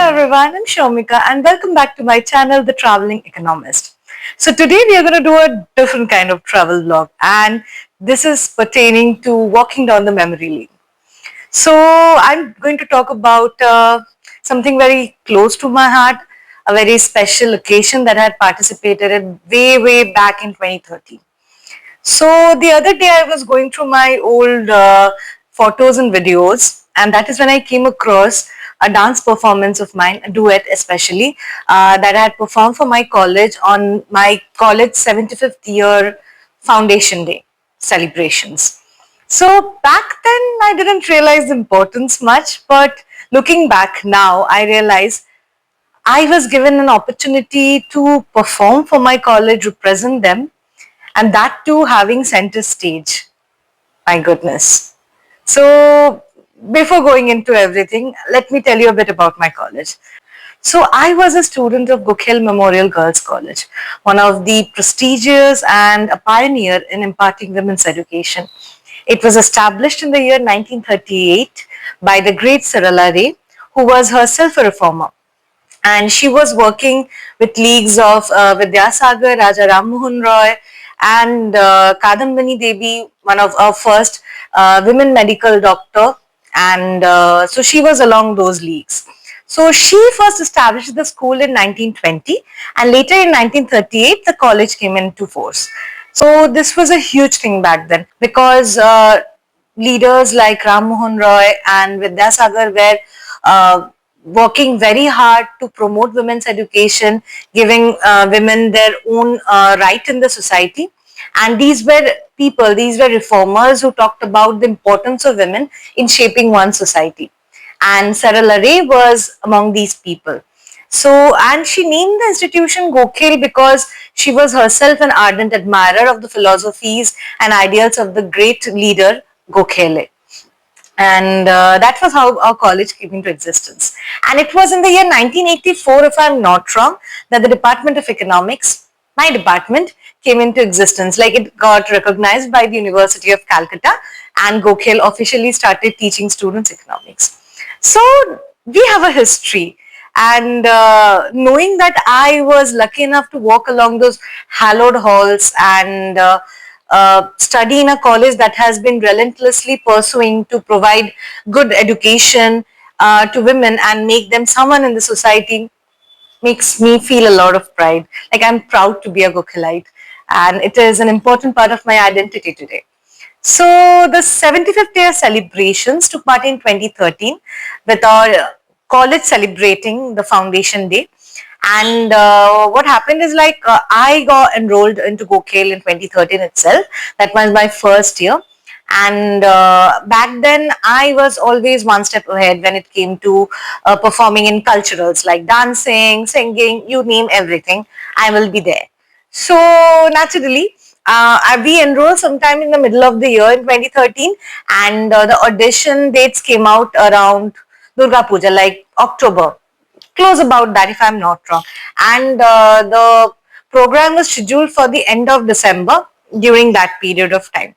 everyone, I'm Shomika and welcome back to my channel, The Traveling Economist. So today we are going to do a different kind of travel vlog and this is pertaining to walking down the memory lane. So I'm going to talk about something very close to my heart, a very special occasion that I had participated in way back in 2013. So the other day I was going through my old photos and videos, and that is when I came across a dance performance of mine, a duet especially, that I had performed for my college on my college 75th year foundation day celebrations. So back then I didn't realize the importance much, but looking back now, I realize I was given an opportunity to perform for my college, represent them, and that too having center stage. My goodness. So, before going into everything, let me tell you a bit about my college. So, I was a student of Gokhale Memorial Girls College, one of the prestigious and a pioneer in imparting women's education. It was established in the year 1938 by the great Sarala Ray, who was herself a reformer, and she was working with leagues of Vidyasagar, Raja Ram Mohan Roy, and Kadambani Devi, one of our first women medical doctor, and so she was along those leagues. So she first established the school in 1920, and later in 1938 the college came into force. So this was a huge thing back then because leaders like Ram Mohan Roy and Vidyasagar were working very hard to promote women's education, giving women their own right in the society. And these were people, these were reformers who talked about the importance of women in shaping one society. And Sarala Ray was among these people. So, and she named the institution Gokhale because she was herself an ardent admirer of the philosophies and ideals of the great leader Gokhale. And that was how our college came into existence. And it was in the year 1984, if I'm not wrong, that the Department of Economics, my department, came into existence. Like it got recognized by the University of Calcutta, and Gokhale officially started teaching students economics. So we have a history. And knowing that I was lucky enough to walk along those hallowed halls and study in a college that has been relentlessly pursuing to provide good education to women and make them someone in the society makes me feel a lot of pride. Like I'm proud to be a Gokhalite, and it is an important part of my identity today. So the 75th year celebrations took part in 2013 with our college celebrating the foundation day. And what happened is like I got enrolled into Gokhale in 2013 itself. That was my first year. And back then I was always one step ahead when it came to performing in culturals like dancing, singing, you name everything, I will be there. So naturally, we enrolled sometime in the middle of the year in 2013, and the audition dates came out around Durga Puja, like October, close about that if I'm not wrong. And the program was scheduled for the end of December during that period of time.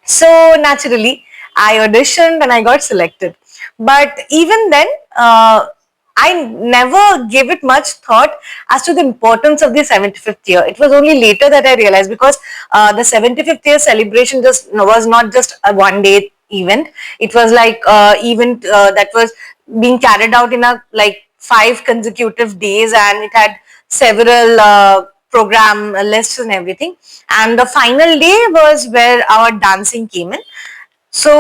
So naturally, I auditioned and I got selected. But even then, I never gave it much thought as to the importance of the 75th year. It was only later that I realized because the 75th year celebration just was not just a one day event. It was like event that was being carried out in a like 5 consecutive days, and it had several program lists and everything. And the final day was where our dancing came in. So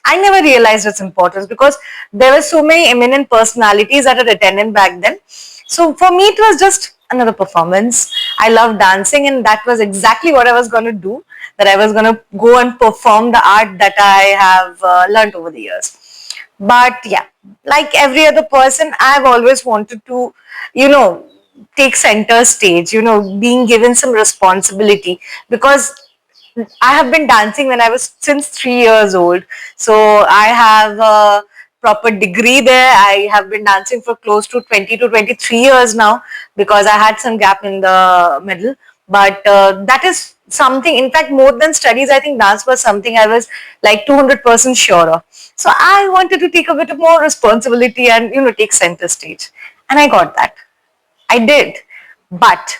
I never realized its importance because there were so many eminent personalities that had attended back then. So for me, it was just another performance. I love dancing, and that was exactly what I was going to do. That I was going to go and perform the art that I have learned over the years. But yeah, like every other person, I've always wanted to, you know, take center stage, you know, being given some responsibility because I have been dancing when I was since 3 years old. So I have a proper degree there. I have been dancing for close to 20 to 23 years now because I had some gap in the middle. But that is something, in fact, more than studies, I think dance was something I was like 200% sure of. So I wanted to take a bit of more responsibility and, take center stage. And I got that. I did. But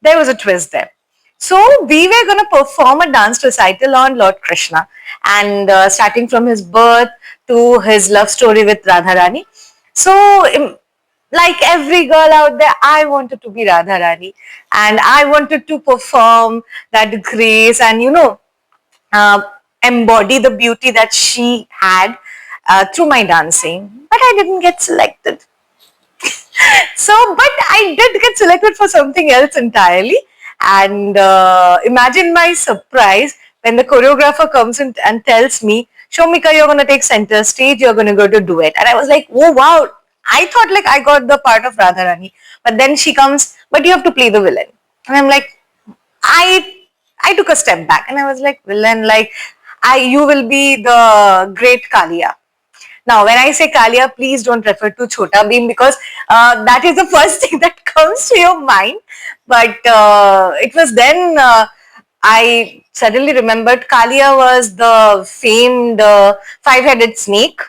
there was a twist there. So we were going to perform a dance recital on Lord Krishna, and starting from his birth to his love story with Radharani. So, like every girl out there, I wanted to be Radharani, and I wanted to perform that grace and, uh, embody the beauty that she had through my dancing. But I didn't get selected. So, but I did get selected for something else entirely. And imagine my surprise when the choreographer comes in and tells me, Shomika, you're going to take center stage, you're going to go to Duet. And I was like, oh, wow. I thought like I got the part of Radharani. But then she comes, but you have to play the villain. And I'm like, I I took a step back and I was like, villain, like, you will be the great Kalia. Now, when I say Kalia, please don't refer to Chota Bheem, because that is the first thing that comes to your mind. But it was then I suddenly remembered Kalia was the famed five-headed snake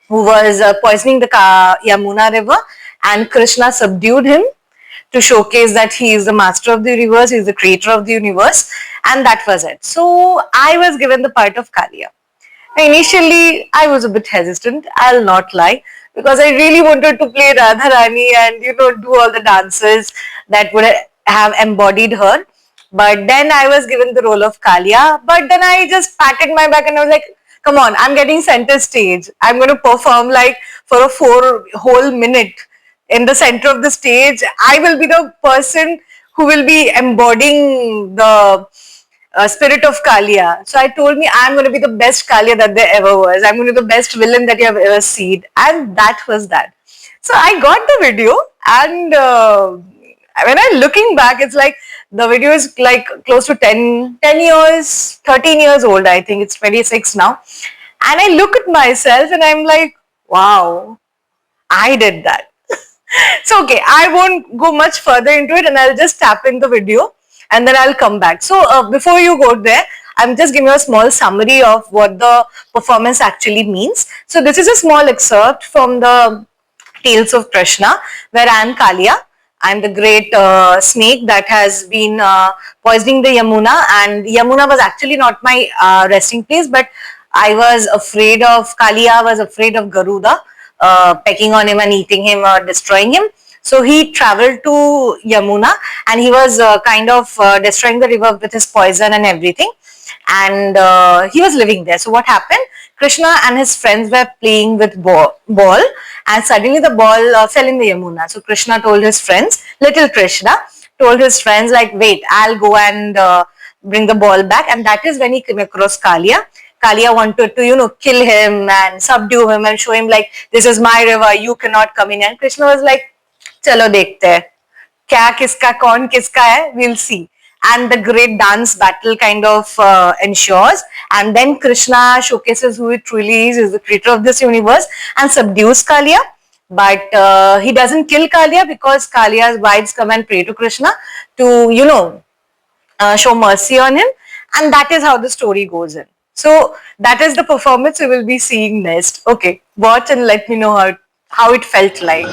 who was poisoning the Yamuna river, and Krishna subdued him to showcase that he is the master of the universe, he is the creator of the universe, and that was it. So I was given the part of Kalia. Initially, I was a bit hesitant, I'll not lie, because I really wanted to play Radharani and, do all the dances that would have embodied her. But then I was given the role of Kalia, but then I just patted my back and I was like, come on, I'm getting center stage. I'm going to perform like for a 4 whole minute in the center of the stage. I will be the person who will be embodying the spirit of Kalia. So I told me I'm going to be the best Kalia that there ever was. I'm going to be the best villain that you have ever seen. And that was that. So I got the video, and when I'm looking back, it's like the video is like close to 10 years, 13 years old. I think it's 26 now. And I look at myself and I'm like, wow, I did that. So, okay, I won't go much further into it, and I'll just tap in the video and then I'll come back. So, before you go there, I'm just giving you a small summary of what the performance actually means. So, this is a small excerpt from the Tales of Krishna, where I am Kalia. I'm the great snake that has been poisoning the Yamuna, and Yamuna was actually not my resting place, but I was afraid of Kalia, was afraid of Garuda pecking on him and eating him or destroying him. So he traveled to Yamuna, and he was kind of destroying the river with his poison and everything. And he was living there. So what happened? Krishna and his friends were playing with ball, and suddenly the ball fell in the Yamuna. So Krishna told his friends, little Krishna told his friends, like, wait, I'll go and bring the ball back. And that is when he came across Kalia. Kalia wanted to, kill him and subdue him and show him like, this is my river, you cannot come in. And Krishna was like, chalo dekhte hai. Kya kiska, kaun kiska hai, we'll see. And the great dance battle kind of ensures. And then Krishna showcases who he truly is the creator of this universe, and subdues Kalia. But he doesn't kill Kalia, because Kalia's wives come and pray to Krishna to, show mercy on him. And that is how the story goes in. So that is the performance we will be seeing next. Okay, watch and let me know how it felt like.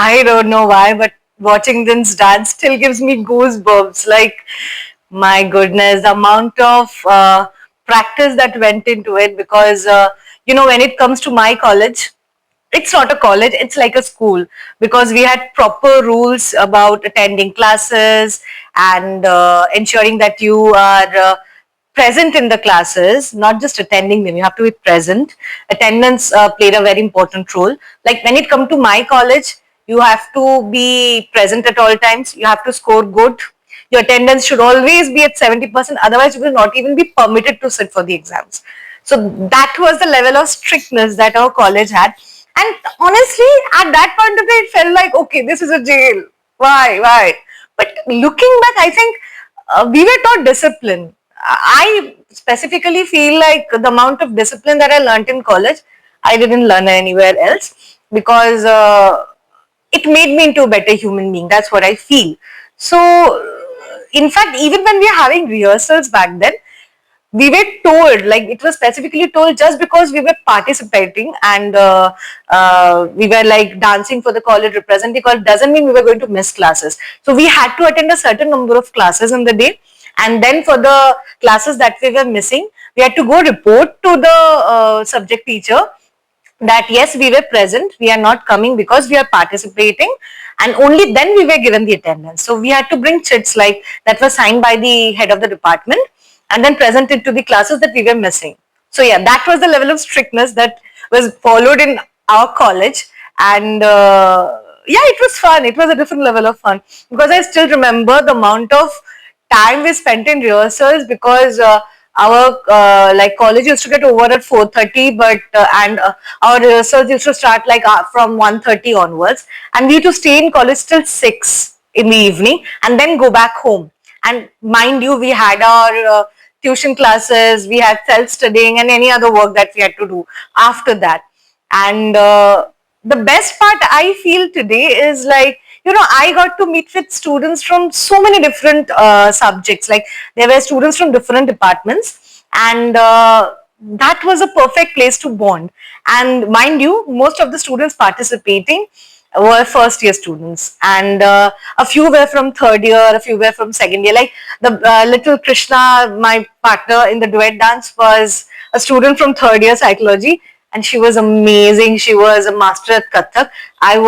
I don't know why, but watching this dance still gives me goosebumps. Like, my goodness, the amount of practice that went into it. Because when it comes to my college, it's not a college, it's like a school, because we had proper rules about attending classes and ensuring that you are present in the classes, not just attending them. You have to be present. Attendance played a very important role. Like when it come to my college, you have to be present at all times. You have to score good. Your attendance should always be at 70%. Otherwise, you will not even be permitted to sit for the exams. So that was the level of strictness that our college had. And honestly, at that point of time, it felt like, okay, this is a jail. Why? But looking back, I think we were taught discipline. I specifically feel like the amount of discipline that I learned in college, I didn't learn anywhere else, because it made me into a better human being. That's what I feel. So, in fact, even when we were having rehearsals back then, we were told, like it was specifically told, just because we were participating and we were like dancing for the college, representing college, doesn't mean we were going to miss classes. So we had to attend a certain number of classes in the day, and then for the classes that we were missing, we had to go report to the subject teacher that yes, we were present, we are not coming because we are participating, and only then we were given the attendance. So we had to bring chits like that was signed by the head of the department, and then present it to the classes that we were missing. So yeah, that was the level of strictness that was followed in our college. And yeah, it was fun. It was a different level of fun, because I still remember the amount of time we spent in rehearsals, because our like college used to get over at 4:30, but and our rehearsals used to start like from 1:30 onwards, and we used to stay in college till 6 in the evening and then go back home. And mind you, we had our tuition classes, we had self-studying and any other work that we had to do after that. And the best part I feel today is like, I got to meet with students from so many different subjects. Like there were students from different departments, and that was a perfect place to bond. And mind you, most of the students participating were first year students, and a few were from third year, a few were from second year. Like the little Krishna, my partner in the duet dance, was a student from third year psychology, and she was amazing. She was a master at Kathak. I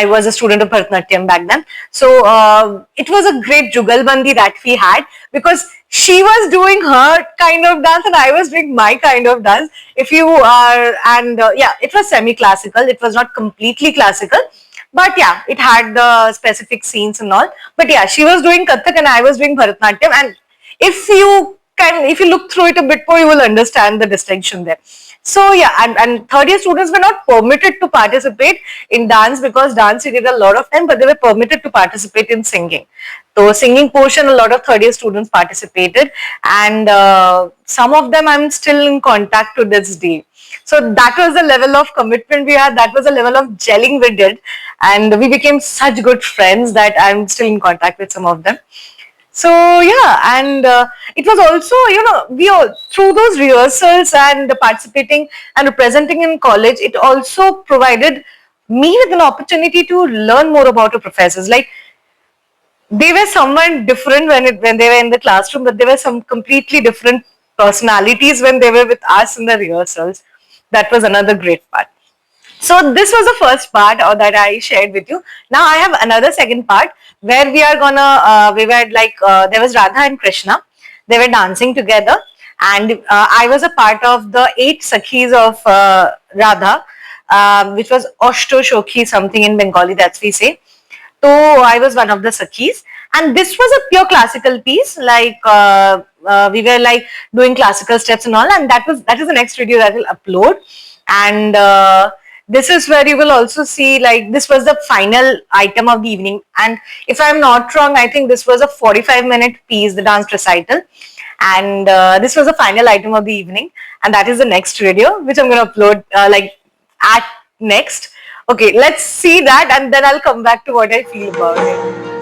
was a student of Bharatanatyam back then. So it was a great jugalbandi that we had, because she was doing her kind of dance and I was doing my kind of dance. If you are, and yeah, it was semi-classical. It was not completely classical, but yeah, it had the specific scenes and all. But yeah, she was doing Kathak and I was doing Bharatanatyam. And if you look through it a bit more, you will understand the distinction there. So yeah, and third year students were not permitted to participate in dance, because dance needed a lot of time, but they were permitted to participate in singing. So singing portion, a lot of third year students participated, and some of them I'm still in contact to this day. So that was the level of commitment we had. That was the level of gelling we did, and we became such good friends that I'm still in contact with some of them. So yeah, and it was also, we all, through those rehearsals and participating and representing in college, it also provided me with an opportunity to learn more about the professors. Like they were someone different when they were in the classroom, but they were some completely different personalities when they were with us in the rehearsals. That was another great part. So this was the first part that I shared with you. Now I have another second part where we were like, there was Radha and Krishna. They were dancing together, and I was a part of the 8 Sakhis of Radha, which was Oshto Shokhi something in Bengali, that's we say. So I was one of the Sakhis, and this was a pure classical piece. Like we were like doing classical steps and all, and that is the next video that will upload. And this is where you will also see, like, this was the final item of the evening. And if I'm not wrong, I think this was a 45-minute piece, the dance recital. And this was the final item of the evening. And that is the next video, which I'm going to upload like at next. Okay, let's see that, and then I'll come back to what I feel about it.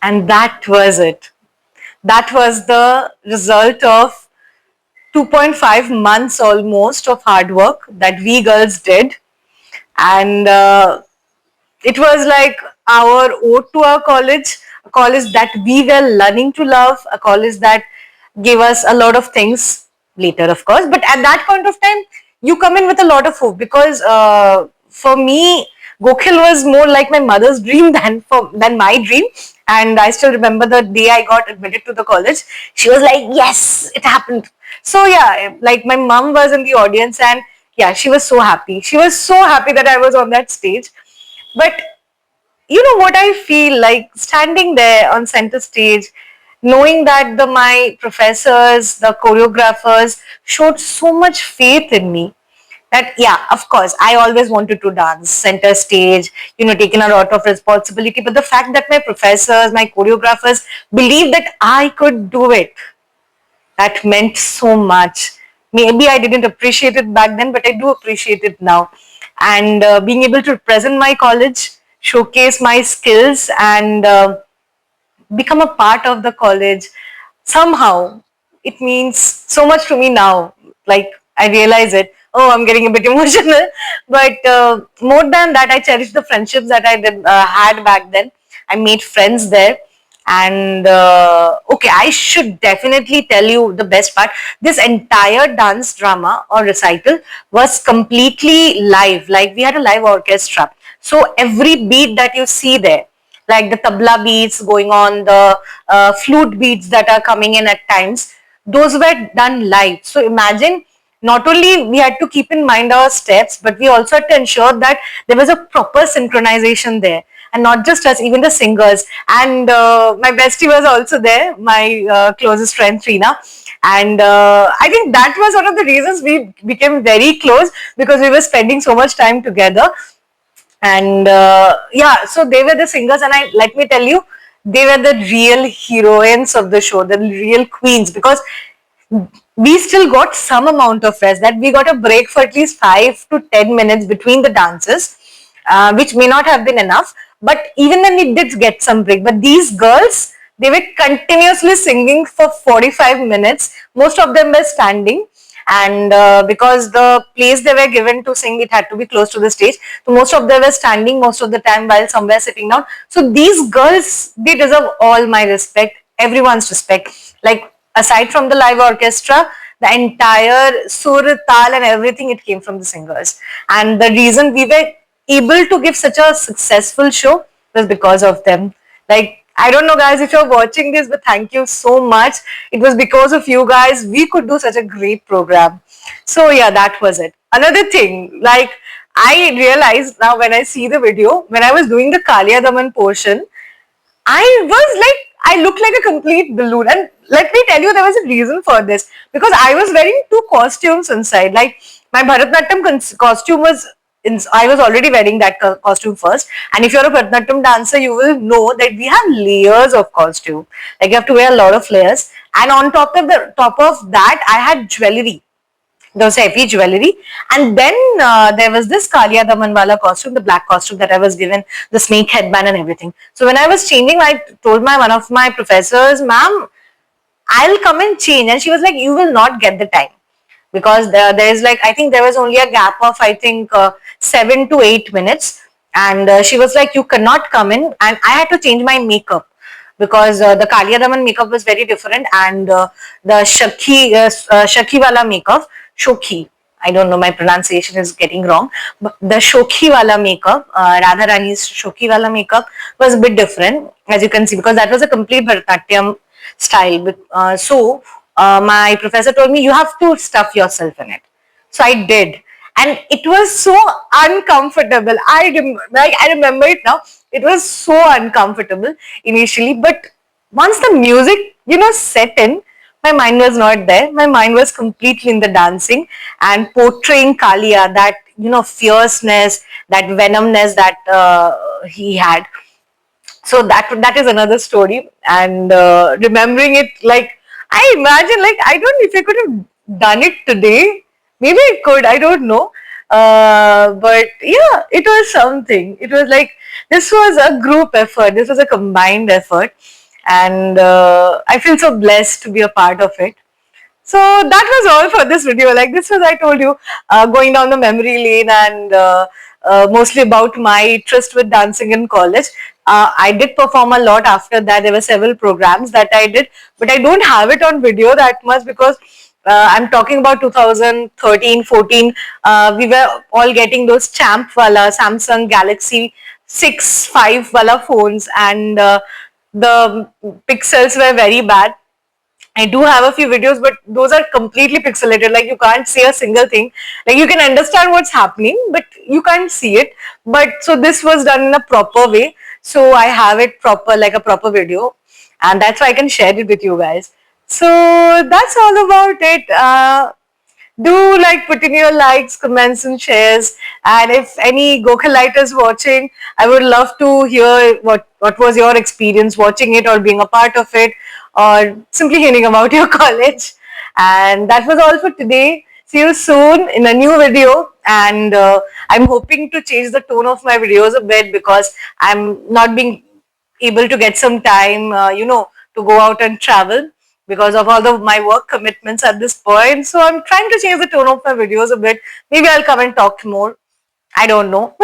And that was it. That was the result of 2.5 months almost of hard work that we girls did. And it was like our ode to our college, a college that we were learning to love, a college that gave us a lot of things later, of course. But at that point of time, you come in with a lot of hope because for me, Gokhil was more like my mother's dream than my dream. And I still remember the day I got admitted to the college. She was like, "Yes, it happened." So yeah, like my mom was in the audience, and yeah, she was so happy. She was so happy that I was on that stage. But you know what I feel like standing there on center stage, knowing that my professors, the choreographers showed so much faith in me that yeah, of course, I always wanted to dance center stage, taking a lot of responsibility. But the fact that my professors, my choreographers believed that I could do it, that meant so much. Maybe I didn't appreciate it back then, but I do appreciate it now. And being able to represent my college, showcase my skills, and become a part of the college, somehow it means so much to me now. Like I realize it. Oh, I'm getting a bit emotional. But more than that, I cherish the friendships that had back then. I made friends there. And okay, I should definitely tell you the best part. This entire dance drama or recital was completely live. Like we had a live orchestra. So every beat that you see there, like the tabla beats going on, the flute beats that are coming in at times, those were done live. So imagine, not only we had to keep in mind our steps, but we also had to ensure that there was a proper synchronization there. And not just us, even the singers. And my bestie was also there, my closest friend, Trina. And I think that was one of the reasons we became very close because we were spending so much time together. And yeah, so they were the singers, and I let me tell you, they were the real heroines of the show, the real queens, because we still got some amount of rest, that we got a break for at least 5 to 10 minutes between the dances, which may not have been enough, but even then we did get some break. But these girls, they were continuously singing for 45 minutes. Most of them were standing, and because the place they were given to sing, it had to be close to the stage, so most of them were standing most of the time while some were sitting down. So these girls, they deserve all my respect, everyone's respect. Like aside from the live orchestra, the entire sur, tal and everything, it came from the singers. And the reason we were able to give such a successful show was because of them. Like, I don't know, guys, if you're watching this, but thank you so much. It was because of you guys we could do such a great program. So, yeah, that was it. Another thing, like, I realized now when I see the video, when I was doing the Kalia Daman portion, I was like, I looked like a complete balloon. And let me tell you, there was a reason for this. Because I was wearing two costumes inside. Like, my Bharatanatyam costume was, I was already wearing that costume first. And if you're a Bharatanatyam dancer, you will know that we have layers of costume. Like, you have to wear a lot of layers. And on top of that, I had jewelry. There was heavy jewelry, and then there was this Kalia Damanwala costume, the black costume that I was given, the snake headband and everything. So when I was changing, I told one of my professors, "Ma'am, I'll come and change," and she was like, "You will not get the time." Because there is like, I think there was only a gap of, I think 7 to 8 minutes, and she was like, "You cannot come in," and I had to change my makeup because the Kalia Daman makeup was very different, and the Shakhi wala makeup, Shokhi. I don't know, my pronunciation is getting wrong. But the Shokhi wala makeup, Radha Rani's Shokhi wala makeup was a bit different, as you can see, because that was a complete Bharatanatyam style. So my professor told me, you have to stuff yourself in it. So I did. And it was so uncomfortable. I remember it now. It was so uncomfortable initially. But once the music, set in, my mind was not there. My mind was completely in the dancing and portraying Kalia, that, fierceness, that venomness that he had. So that is another story. And remembering it, like, I imagine, like, I don't know if I could have done it today. Maybe I could, I don't know. But yeah, it was something. It was like, this was a group effort, this was a combined effort. and I feel so blessed to be a part of it. So that was all for this video. Like this was, I told you, going down the memory lane and mostly about my interest with dancing in college. I did perform a lot after that. There were several programs that I did, but I don't have it on video that much because I'm talking about 2013, 14. We were all getting those champ wala Samsung Galaxy 6, 5 wala phones, and the pixels were very bad. I do have a few videos, but those are completely pixelated. Like you can't see a single thing. Like you can understand what's happening, but you can't see it. But so this was done in a proper way. So I have it proper, like a proper video, and that's why I can share it with you guys. So that's all about it. Do like putting your likes, comments, and shares. And if any Gokulite is watching, I would love to hear what was your experience watching it or being a part of it, or simply hearing about your college. And that was all for today. See you soon in a new video. And I'm hoping to change the tone of my videos a bit because I'm not being able to get some time, to go out and travel because of all of my work commitments at this point. So I'm trying to change the tone of my videos a bit. Maybe I'll come and talk more. I don't know.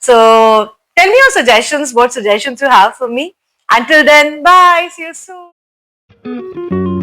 So tell me your suggestions, what suggestions you have for me. Until then, bye. See you soon.